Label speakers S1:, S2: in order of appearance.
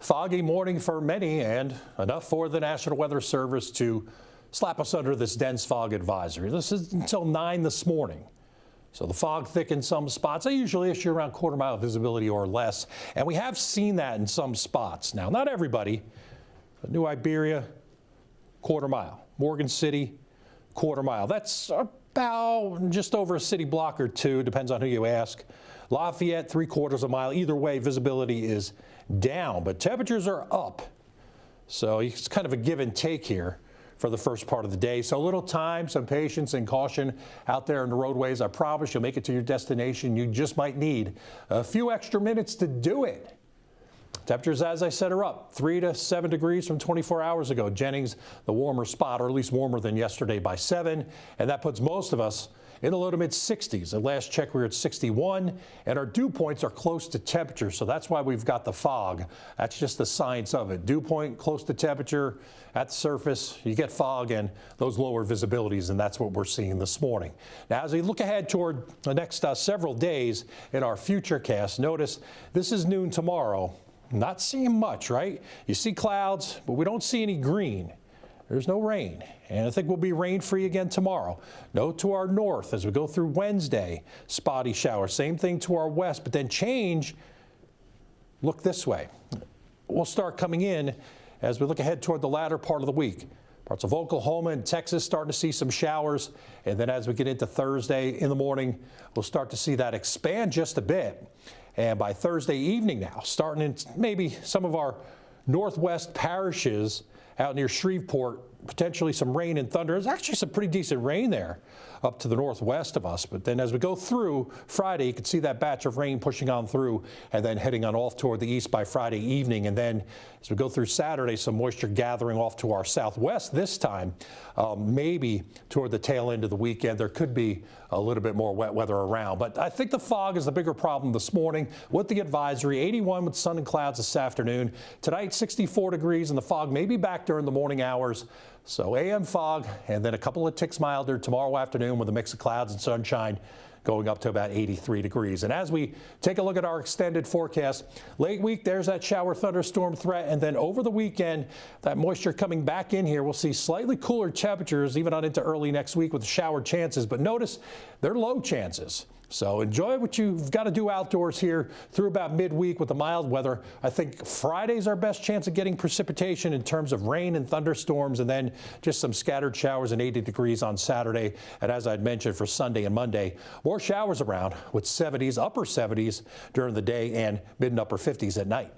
S1: Foggy morning for many and enough for the National Weather Service to slap us under this dense fog advisory. This is until 9 this morning. So the fog thick in some spots. I usually issue around quarter-mile visibility or less, and we have seen that in some spots. Now, not everybody. New Iberia, quarter mile. Morgan City, quarter mile. That's about just over a city block or two, depends on who you ask. Lafayette, 3/4 of a mile. Either way, visibility is down, but temperatures are up. So it's kind of a give and take here for the first part of the day. So a little time, some patience and caution out there in the roadways. I promise you'll make it to your destination. You just might need a few extra minutes to do it. Temperatures, as I said, are up 3 to 7 degrees from 24 hours ago. Jennings, the warmer spot, or at least warmer than yesterday by 7. And that puts most of us in the low to mid 60s. At last check, we were at 61, and our dew points are close to temperature. So that's why we've got the fog. That's just the science of it. Dew point close to temperature at the surface, you get fog and those lower visibilities, and that's what we're seeing this morning. Now, as we look ahead toward the next several days in our future cast, notice this is noon tomorrow. Not seeing much, right? You see clouds, but we don't see any green. There's no rain, and I think we'll be rain-free again tomorrow. No to our north as we go through Wednesday, spotty showers. Same thing to our west, but then change. Look this way. We'll start coming in as we look ahead toward the latter part of the week. Parts of Oklahoma and Texas starting to see some showers, and then as we get into Thursday in the morning, we'll start to see that expand just a bit. And by Thursday evening now, starting in maybe some of our northwest parishes out near Shreveport, potentially some rain and thunder. There's actually some pretty decent rain there up to the northwest of us. But then as we go through Friday, you can see that batch of rain pushing on through and then heading on off toward the east by Friday evening. And then as we go through Saturday, some moisture gathering off to our southwest this time. Maybe toward the tail end of the weekend, there could be a little bit more wet weather around. But I think the fog is the bigger problem this morning with the advisory. 81 with sun and clouds this afternoon. Tonight, 64 degrees, and the fog may be back during the morning hours. So AM fog, and then a couple of ticks milder tomorrow afternoon with a mix of clouds and sunshine going up to about 83 degrees. And as we take a look at our extended forecast, late week, there's that shower thunderstorm threat. And then over the weekend, that moisture coming back in here, we'll see slightly cooler temperatures even on into early next week with the shower chances. But notice they're low chances. So enjoy what you've got to do outdoors here through about midweek with the mild weather. I think Friday's our best chance of getting precipitation in terms of rain and thunderstorms, and then just some scattered showers and 80 degrees on Saturday. And as I'd mentioned, for Sunday and Monday, more showers around with 70s, upper 70s during the day and mid and upper 50s at night.